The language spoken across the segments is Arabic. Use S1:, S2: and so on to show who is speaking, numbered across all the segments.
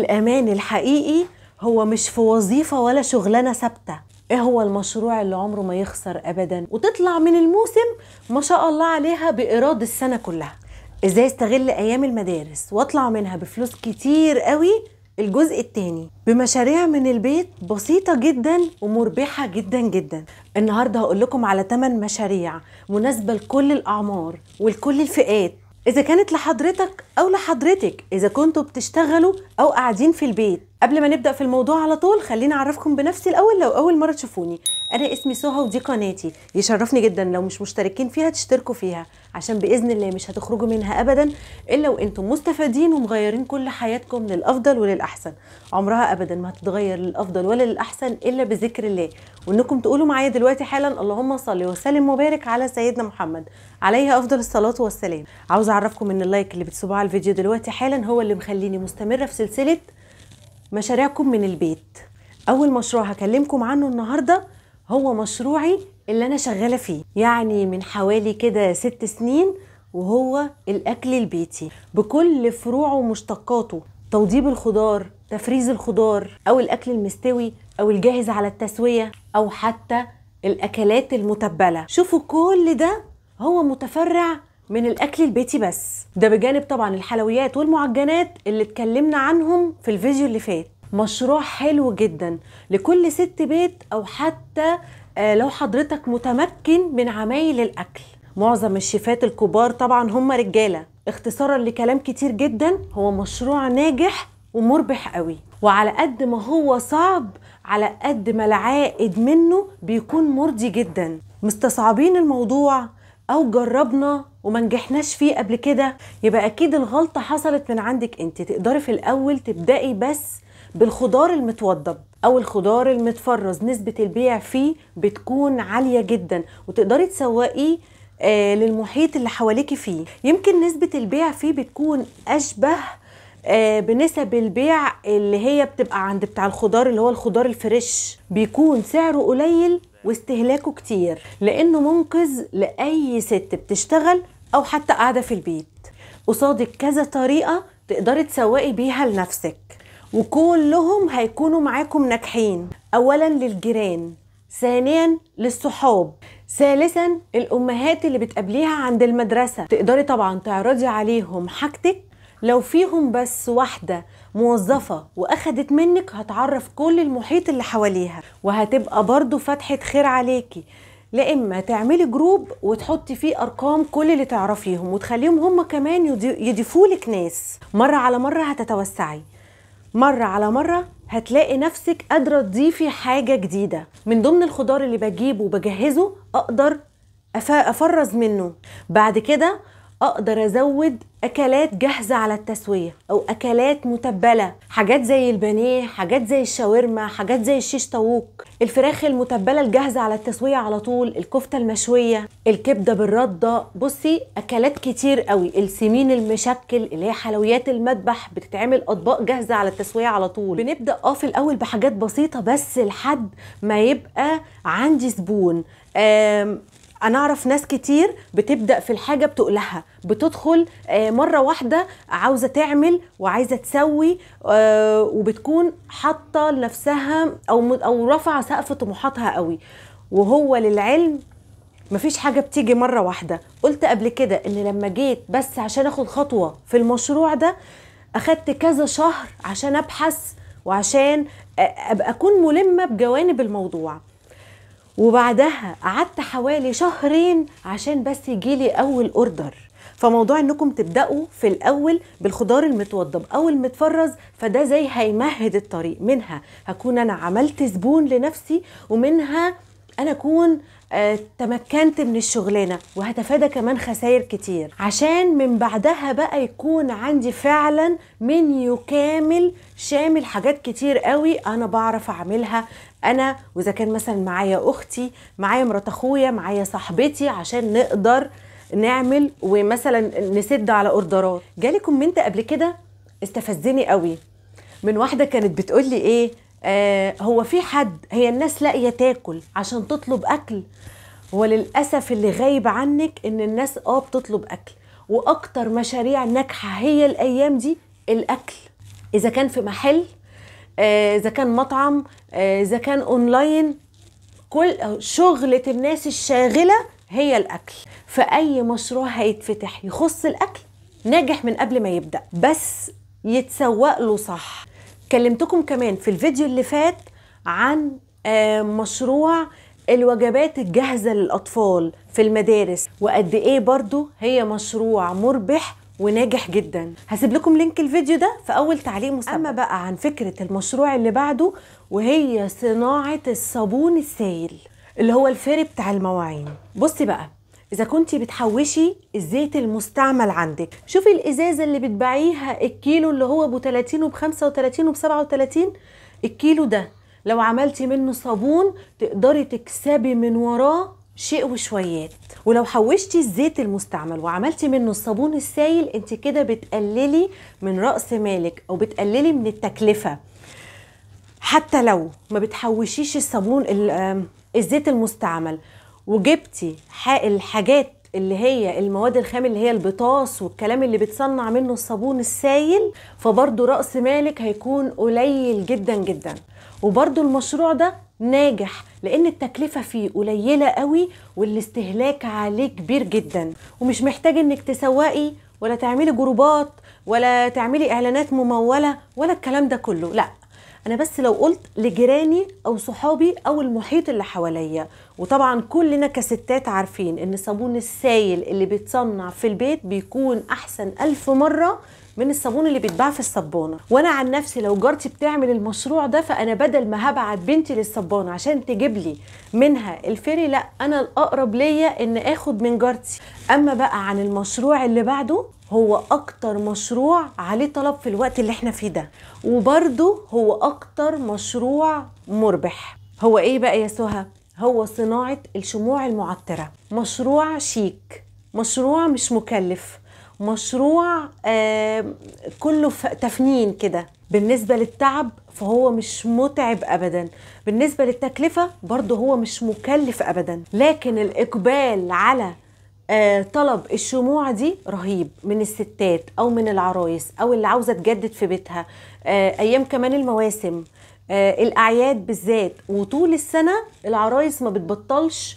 S1: الأمان الحقيقي هو مش في وظيفة ولا شغلانة ثابتة. ايه هو المشروع اللي عمره ما يخسر أبدا وتطلع من الموسم ما شاء الله عليها بإيراد السنة كلها؟ ازاي استغل أيام المدارس واطلع منها بفلوس كتير قوي؟ الجزء التاني بمشاريع من البيت بسيطة جدا ومربحة جدا جدا. النهاردة هقول لكم على 8 مشاريع مناسبة لكل الأعمار ولكل الفئات، إذا كانت لحضرتك أو لحضرتك، إذا كنتوا بتشتغلوا أو قاعدين في البيت. قبل ما نبدأ في الموضوع على طول خليني أعرفكم بنفسي الأول. لو أول مرة تشوفوني، أنا اسمي سهى ودي قناتي. يشرفني جدا لو مش مشتركين فيها تشتركوا فيها، عشان بإذن الله مش هتخرجوا منها أبدا إلا وإنتم مستفادين ومغيرين كل حياتكم للأفضل وللأحسن. عمرها أبدا ما هتتغير للأفضل ولا للأحسن إلا بذكر الله، وإنكم تقولوا معايا دلوقتي حالا اللهم صل وسلم وبارك على سيدنا محمد عليه أفضل الصلاة والسلام. عاوز أعرفكم إن اللايك اللي بتسيبوه على الفيديو دلوقتي حالا هو اللي مخليني مستمرة في سلسلة مشاريعكم من البيت. أول مشروع هكلمكم عنه النهاردة هو مشروعي اللي أنا شغالة فيه، يعني من حوالي كده 6 سنين، وهو الأكل البيتي بكل فروعه ومشتقاته. توضيب الخضار، تفريز الخضار، أو الأكل المستوي، أو الجاهز على التسوية، أو حتى الأكلات المتبلة. شوفوا كل ده هو متفرع من الأكل البيتي بس، ده بجانب طبعا الحلويات والمعجنات اللي اتكلمنا عنهم في الفيديو اللي فات. مشروع حلو جدا لكل ست بيت، أو حتى لو حضرتك متمكن من عمايل الأكل. معظم الشيفات الكبار طبعا هم رجالة. اختصارا لكلام كتير جدا، هو مشروع ناجح ومربح قوي، وعلى قد ما هو صعب على قد ما العائد منه بيكون مرضي جدا. مستصعبين الموضوع او جربنا وما نجحناش فيه قبل كده، يبقى اكيد الغلطة حصلت من عندك انت. تقدري في الاول تبدأي بس بالخضار المتوضب او الخضار المتفرز، نسبة البيع فيه بتكون عالية جدا، وتقدري تسوقيه للمحيط اللي حواليكي فيه. يمكن نسبة البيع فيه بتكون اشبه بنسب البيع اللي هي بتبقى عند بتاع الخضار، اللي هو الخضار الفريش، بيكون سعره قليل واستهلاكه كتير، لانه منقذ لاي ست بتشتغل او حتى قاعده في البيت. قصادك كذا طريقه تقدري تسوقي بيها لنفسك، وكلهم هيكونوا معاكم ناجحين. اولا للجيران، ثانيا للصحاب، ثالثا الامهات اللي بتقابليها عند المدرسه. تقدري طبعا تعرضي عليهم حاجتك، لو فيهم بس واحدة موظفة واخدت منك هتعرف كل المحيط اللي حواليها، وهتبقى برضو فتحة خير عليكي. لإما تعملي جروب وتحطي فيه أرقام كل اللي تعرفيهم وتخليهم هم كمان يضيفولك ناس. مرة على مرة هتتوسعي، مرة على مرة هتلاقي نفسك قادرة تضيفي حاجة جديدة. من ضمن الخضار اللي بجيبه وبجهزه أقدر أفرز منه، بعد كده اقدر ازود اكلات جاهزه على التسويه او اكلات متبله، حاجات زي البانيه، حاجات زي الشاورما، حاجات زي الشيش طاووق، الفراخ المتبله الجاهزه على التسويه على طول، الكفته المشويه، الكبده بالرده. بصي اكلات كتير قوي، السمين المشكل اللي هي حلويات المذبح، بتتعمل اطباق جاهزه على التسويه على طول. بنبدا في الاول بحاجات بسيطه بس لحد ما يبقى عندي زبون. أنا أعرف ناس كتير بتبدأ في الحاجة بتقلها، بتدخل مرة واحدة عاوزة تعمل وعايزة تسوي، وبتكون حاطة لنفسها أو رفع سقف طموحاتها قوي. وهو للعلم مفيش حاجة بتيجي مرة واحدة. قلت قبل كده إن لما جيت بس عشان أخد خطوة في المشروع ده أخدت كذا شهر عشان أبحث وعشان أبقى أكون ملمة بجوانب الموضوع، وبعدها قعدت حوالي 2 شهر عشان بس يجيلي اول اوردر. فموضوع انكم تبدأوا في الاول بالخضار المتوضب او المتفرز، فده زي هيمهد الطريق. منها هكون انا عملت زبون لنفسي، ومنها انا اكون تمكنت من الشغلانة، وهتفادى كمان خسائر كتير، عشان من بعدها بقى يكون عندي فعلا منيو كامل شامل حاجات كتير قوي انا بعرف اعملها انا، واذا كان مثلا معايا اختي، معايا مرات اخويا، معايا صاحبتي، عشان نقدر نعمل ومثلا نسد على اوردرات. جالي كومنت قبل كده استفزني قوي من واحدة كانت بتقولي ايه، هو في حد، هي الناس لاقيه تاكل عشان تطلب اكل؟ وللاسف اللي غايب عنك ان الناس بتطلب اكل، واكتر مشاريع ناجحه هي الايام دي الاكل. اذا كان في محل، اذا كان مطعم، اذا كان اونلاين، كل شغلة الناس الشاغلة هي الاكل. فاي مشروع هيتفتح يخص الاكل ناجح من قبل ما يبدأ، بس يتسوق له صح. كلمتكم كمان في الفيديو اللي فات عن مشروع الوجبات الجاهزة للأطفال في المدارس، وقد ايه برضو هي مشروع مربح وناجح جدا. هسيب لكم لينك الفيديو ده في اول تعليق مسبق. اما بقى عن فكرة المشروع اللي بعده، وهي صناعة الصابون السائل اللي هو الفيري بتاع المواعين. بصي بقى، اذا كنتي بتحوشي الزيت المستعمل عندك، شوفي الازازة اللي بتبيعيها الكيلو اللي هو ب 30 وب 35 وب 37، الكيلو ده لو عملتي منه صابون تقدري تكسبي من وراه شيء وشويات. ولو حوشتي الزيت المستعمل وعملتي منه الصابون السائل، انت كده بتقللي من رأس مالك او بتقللي من التكلفة. حتى لو ما بتحوشيش الصابون الزيت المستعمل وجبتي الحاجات اللي هي المواد الخام اللي هي البطاس والكلام اللي بتصنع منه الصابون السائل، فبرضو رأس مالك هيكون قليل جدا جدا. وبرضو المشروع ده ناجح لان التكلفة فيه قليلة قوي والاستهلاك عليه كبير جدا، ومش محتاج انك تسوقي ولا تعملي جروبات ولا تعملي اعلانات ممولة ولا الكلام ده كله. لا، انا بس لو قلت لجيراني او صحابي او المحيط اللي حواليا، وطبعا كلنا كستات عارفين ان الصابون السائل اللي بيتصنع في البيت بيكون احسن 1000 مرة من الصابون اللي بيتباع في الصبانة. وانا عن نفسي لو جارتي بتعمل المشروع ده، فانا بدل ما هبعت بنتي للصبانة عشان تجيب لي منها الفيري، لا، انا الاقرب ليا ان اخد من جارتي. اما بقى عن المشروع اللي بعده، هو اكتر مشروع عليه طلب في الوقت اللي احنا فيه ده، وبرده هو اكتر مشروع مربح. هو ايه بقى يا سهى؟ هو صناعة الشموع المعطرة. مشروع شيك، مشروع مش مكلف، مشروع كله تفنين كده. بالنسبة للتعب فهو مش متعب أبدا، بالنسبة للتكلفة برضه هو مش مكلف أبدا، لكن الإقبال على طلب الشموع دي رهيب من الستات أو من العرايس أو اللي عاوزة تجدد في بيتها، أيام كمان المواسم، الأعياد بالذات، وطول السنة العرايس ما بتبطلش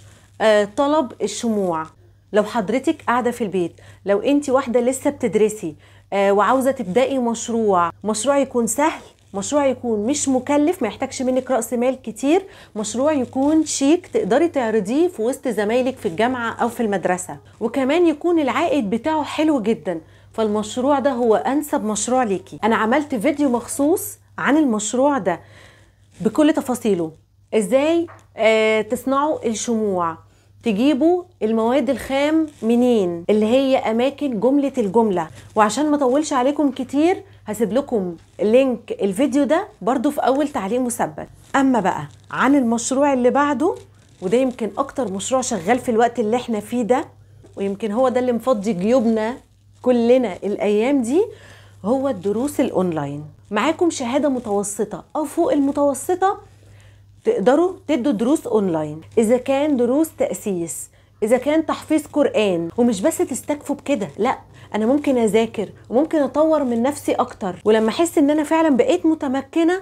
S1: طلب الشموع. لو حضرتك قاعدة في البيت، لو انت واحدة لسه بتدرسي وعاوزة تبدأي مشروع يكون سهل، مشروع يكون مش مكلف، ما يحتاجش منك رأس مال كتير، مشروع يكون شيك تقدري تعرضيه في وسط زمايلك في الجامعة أو في المدرسة، وكمان يكون العائد بتاعه حلو جدا، فالمشروع ده هو أنسب مشروع ليكي. أنا عملت فيديو مخصوص عن المشروع ده بكل تفاصيله، ازاي تصنعوا الشموع، تجيبوا المواد الخام منين، اللي هي اماكن جملة الجملة. وعشان ما اطولش عليكم كتير هسيب لكم لينك الفيديو ده برضو في اول تعليق مثبت. اما بقى عن المشروع اللي بعده، وده يمكن اكتر مشروع شغال في الوقت اللي احنا فيه ده، ويمكن هو ده اللي مفضي جيوبنا كلنا الايام دي، هو الدروس الاونلاين. معاكم شهادة متوسطة او فوق المتوسطة تقدروا تدوا دروس اونلاين، اذا كان دروس تأسيس، اذا كان تحفيظ قرآن. ومش بس تستكفوا بكده، لا، انا ممكن اذاكر وممكن اطور من نفسي اكتر، ولما احس ان انا فعلا بقيت متمكنة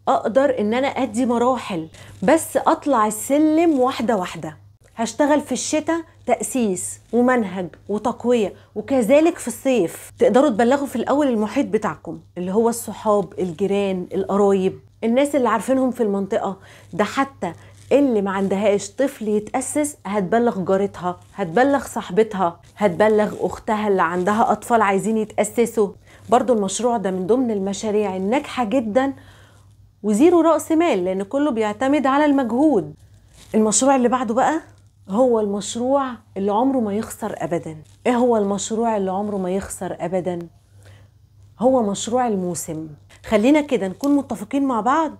S1: اقدر ان انا ادي مراحل، بس اطلع السلم واحدة واحدة. هشتغل في الشتاء تأسيس ومنهج وتقوية، وكذلك في الصيف. تقدروا تبلغوا في الأول المحيط بتاعكم اللي هو الصحاب، الجيران، القرايب، الناس اللي عارفينهم في المنطقة. ده حتى اللي ما عندهاش طفل يتأسس هتبلغ جارتها، هتبلغ صاحبتها، هتبلغ أختها اللي عندها أطفال عايزين يتأسسوا. برضو المشروع ده من ضمن المشاريع الناجحة جدا وزيرو رأس مال، لأن كله بيعتمد على المجهود. المشروع اللي بعده بقى هو المشروع اللي عمره ما يخسر أبدا. إيه هو المشروع اللي عمره ما يخسر أبدا؟ هو مشروع الموسم. خلينا كده نكون متفقين مع بعض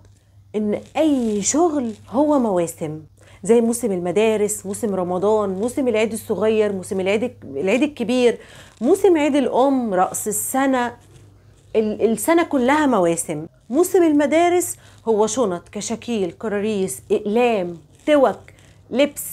S1: إن أي شغل هو مواسم، زي موسم المدارس، موسم رمضان، موسم العيد الصغير، موسم العيد الكبير، موسم عيد الأم، رأس السنة. السنة كلها مواسم. موسم المدارس هو شنط، كشاكيل، كراريس، إقلام، توك، لبس،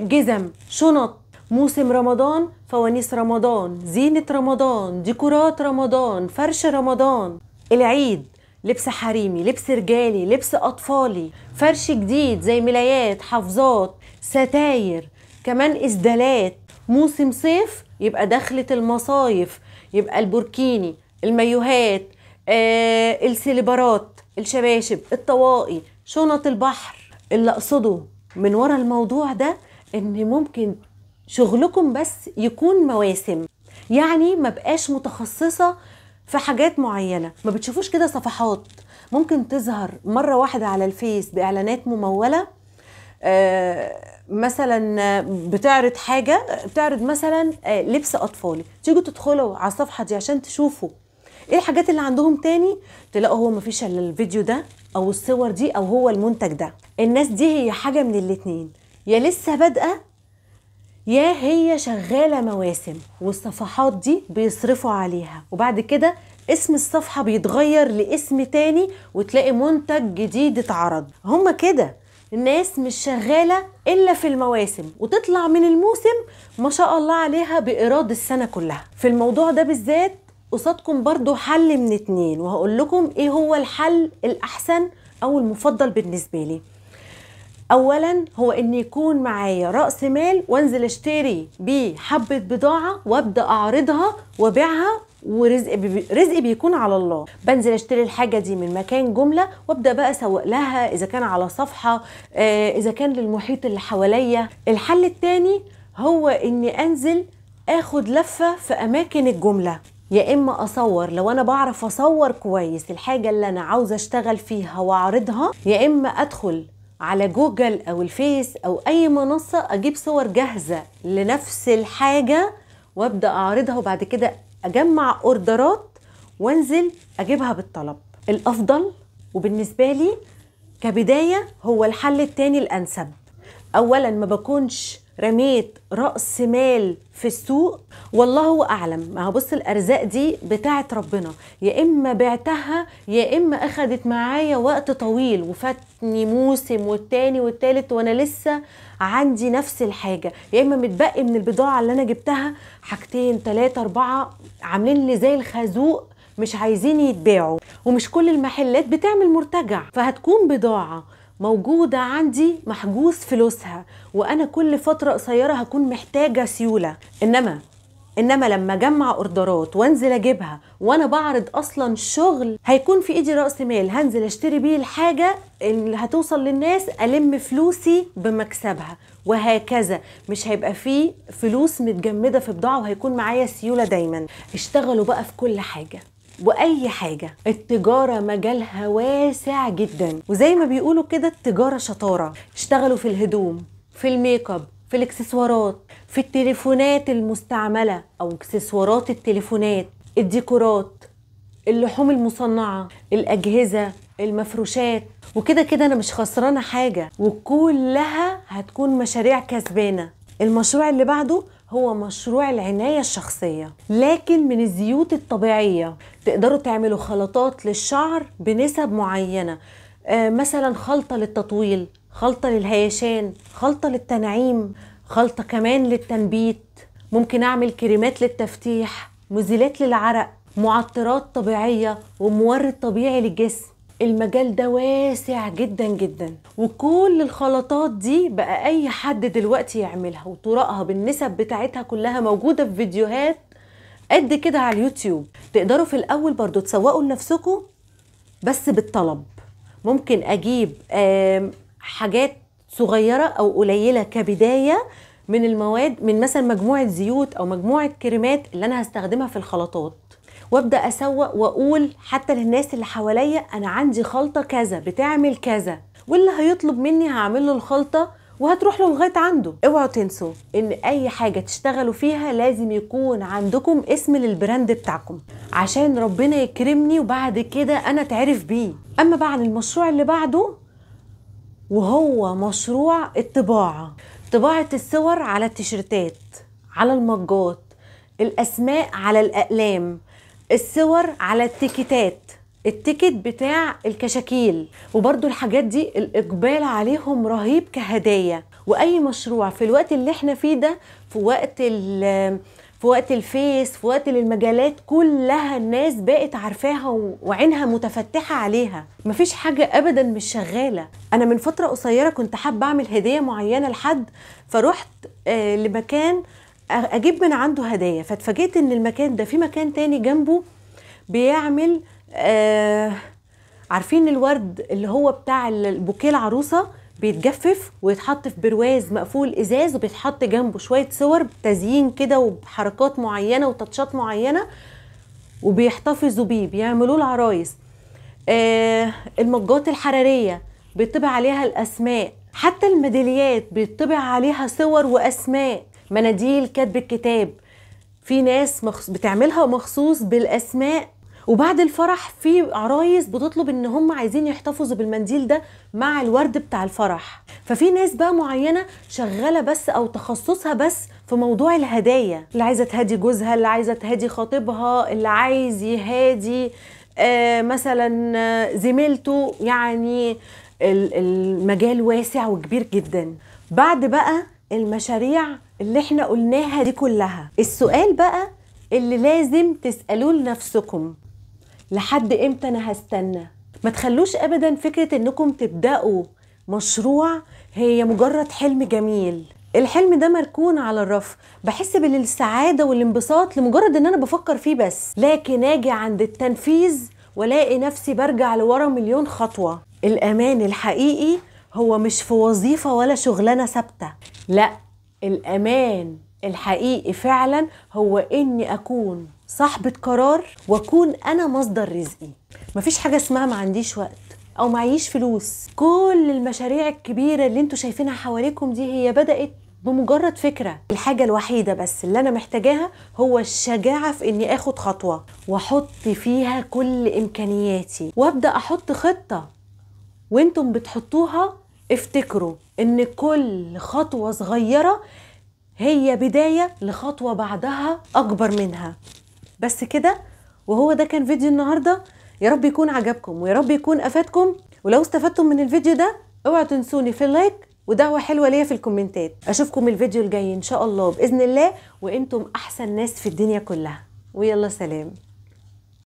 S1: جزم، شنط. موسم رمضان فوانيس رمضان، زينة رمضان، ديكورات رمضان، فرش رمضان. العيد لبس حريمي، لبس رجالي، لبس اطفالي، فرش جديد زي ملايات، حافظات، ستاير، كمان اسدالات. موسم صيف يبقى دخلة المصايف، يبقى البوركيني، المايوهات، السليبرات، الشباشب، الطواقي، شنط البحر. اللي اقصده من ورا الموضوع ده ان ممكن شغلكم بس يكون مواسم، يعني ما بقاش متخصصة في حاجات معينة. ما بتشوفوش كده صفحات ممكن تظهر مرة واحدة على الفيس بإعلانات ممولة؟ مثلا بتعرض حاجة، بتعرض مثلا لبس أطفالي، تيجوا تدخلوا على الصفحة دي عشان تشوفوا ايه الحاجات اللي عندهم تاني، تلاقوا هو مفيش الا الفيديو ده او الصور دي او هو المنتج ده. الناس دي هي حاجة من الاتنين، يا لسه بادئة يا هي شغالة مواسم، والصفحات دي بيصرفوا عليها وبعد كده اسم الصفحة بيتغير لاسم تاني وتلاقي منتج جديد اتعرض. هما كده الناس مش شغالة إلا في المواسم، وتطلع من الموسم ما شاء الله عليها بإيراد السنة كلها. في الموضوع ده بالذات قصادكم برضو حل من اتنين، وهقول لكم ايه هو الحل الأحسن أو المفضل بالنسبة لي. اولا هو ان يكون معايا رأس مال وانزل اشتري بيه حبة بضاعة وابدأ اعرضها وابيعها، ورزقي بيكون على الله. بنزل اشتري الحاجة دي من مكان جملة وابدأ بقى اسوق لها، اذا كان على صفحة، اذا كان للمحيط اللي حواليا. الحل التاني هو اني انزل اخد لفة في اماكن الجملة، يا اما اصور لو انا بعرف اصور كويس الحاجة اللي انا عاوزة اشتغل فيها واعرضها، يا اما ادخل على جوجل او الفيس او اي منصة اجيب صور جاهزة لنفس الحاجة وابدأ اعرضها، وبعد كده اجمع اوردرات وانزل اجيبها بالطلب. الافضل وبالنسبة لي كبداية هو الحل التاني الانسب. اولا ما بكونش رميت رأس مال في السوق، والله اعلم. ما هبص الارزاق دي بتاعت ربنا، يا اما بعتها يا اما اخدت معايا وقت طويل وفاتني موسم والتاني والتالت وانا لسه عندي نفس الحاجة، يا اما متبقي من البضاعة اللي انا جبتها حاجتين 3 4 عاملين لي زي الخازوق مش عايزين يتباعوا. ومش كل المحلات بتعمل مرتجع، فهتكون بضاعة موجودة عندي محجوز فلوسها، وانا كل فترة قصيرة هكون محتاجة سيولة. انما لما اجمع اوردرات وانزل اجيبها وانا بعرض اصلا شغل، هيكون في ايدي رأس مال هنزل اشتري بيه الحاجة اللي هتوصل للناس، الم فلوسي بمكسبها، وهكذا. مش هيبقى فيه فلوس متجمدة في بضاعة، وهيكون معايا سيولة دايما. اشتغلوا بقى في كل حاجة واي حاجة. التجارة مجالها واسع جدا، وزي ما بيقولوا كده التجارة شطارة. اشتغلوا في الهدوم، في الميك اب، في الاكسسوارات، في التليفونات المستعملة او اكسسوارات التليفونات، الديكورات، اللحوم المصنعة، الاجهزة، المفروشات. وكده كده انا مش خسرانة حاجة، وكلها هتكون مشاريع كسبانة. المشروع اللي بعده هو مشروع العناية الشخصية، لكن من الزيوت الطبيعية. تقدروا تعملوا خلطات للشعر بنسب معينة، مثلا خلطة للتطويل، خلطة للهيشان، خلطة للتنعيم، خلطة كمان للتنبيت. ممكن اعمل كريمات للتفتيح، مزيلات للعرق، معطرات طبيعية، ومورد طبيعي للجسم. المجال ده واسع جدا جدا، وكل الخلطات دي بقى اي حد دلوقتي يعملها، وطرقها بالنسب بتاعتها كلها موجودة في فيديوهات قد كده على اليوتيوب. تقدروا في الاول برضو تسوقوا لنفسكم بس بالطلب. ممكن اجيب حاجات صغيرة او قليلة كبداية من المواد، من مثلا مجموعة زيوت او مجموعة كريمات اللي انا هستخدمها في الخلطات، وابدا اسوق واقول حتى للناس اللي حواليا انا عندي خلطه كذا بتعمل كذا، واللي هيطلب مني هعمل له الخلطه وهتروح له لغايه عنده. اوعوا تنسوا ان اي حاجه تشتغلوا فيها لازم يكون عندكم اسم للبراند بتاعكم، عشان ربنا يكرمني وبعد كده انا اتعرف بيه. اما بقى عن المشروع اللي بعده وهو مشروع الطباعه، طباعه الصور على التيشيرتات، على المجات، الاسماء على الاقلام، الصور على التيكيتات، التيكت بتاع الكشاكيل. وبرضو الحاجات دي الإقبال عليهم رهيب كهدايا. وأي مشروع في الوقت اللي احنا فيه ده، في وقت في وقت الفيس، في وقت المجالات كلها الناس بقت عارفاها وعينها متفتحة عليها، مفيش حاجة ابدا مش شغالة. انا من فترة قصيرة كنت حابة اعمل هدية معينة لحد، فرحت لمكان اجيب من عنده هدايا، فاتفاجئت ان المكان ده في مكان تاني جنبه بيعمل عارفين الورد اللي هو بتاع البوكيه العروسة، بيتجفف ويتحط في برواز مقفول ازاز، وبيتحط جنبه شويه صور بتزيين كده وبحركات معينه وتاتشات معينه، وبيحتفظوا بيه، بيعملوه العرايس. المجات الحراريه بيطبع عليها الاسماء، حتى الميداليات بيطبع عليها صور واسماء، مناديل كاتب الكتاب في ناس بتعملها مخصوص بالاسماء. وبعد الفرح في عرايس بتطلب ان هم عايزين يحتفظوا بالمنديل ده مع الورد بتاع الفرح. ففي ناس بقى معينة شغالة بس او تخصصها بس في موضوع الهدايا، اللي عايزة تهدي جوزها، اللي عايزة تهدي خطيبها، اللي عايز يهادي مثلا زميلته. يعني المجال واسع وكبير جدا. بعد بقى المشاريع اللي احنا قلناها دي كلها، السؤال بقى اللي لازم تسألوه لنفسكم: لحد امتى انا هستنى؟ ما تخلوش ابدا فكرة انكم تبدأوا مشروع هي مجرد حلم جميل. الحلم ده مركون على الرف، بحس بالسعادة والانبساط لمجرد ان انا بفكر فيه بس، لكن اجي عند التنفيذ والاقي نفسي برجع لورا مليون خطوة. الامان الحقيقي هو مش في وظيفة ولا شغلانة ثابتة، لا، الامان الحقيقي فعلا هو اني اكون صاحبة قرار واكون انا مصدر رزقي. مفيش حاجة اسمها ما عنديش وقت او معيش فلوس. كل المشاريع الكبيرة اللي انتوا شايفينها حواليكم دي هي بدأت بمجرد فكرة. الحاجة الوحيدة بس اللي انا محتاجاها هو الشجاعة في اني اخد خطوة واحط فيها كل امكانياتي وابدأ احط خطة. وانتم بتحطوها افتكروا ان كل خطوة صغيرة هي بداية لخطوة بعدها أكبر منها. بس كده، وهو ده كان فيديو النهاردة. يا رب يكون عجبكم ويا رب يكون أفادكم، ولو استفدتم من الفيديو ده اوعوا تنسوني في اللايك ودعوة حلوة ليا في الكومنتات. أشوفكم الفيديو الجاي إن شاء الله بإذن الله، وإنتم أحسن ناس في الدنيا كلها. ويلا سلام.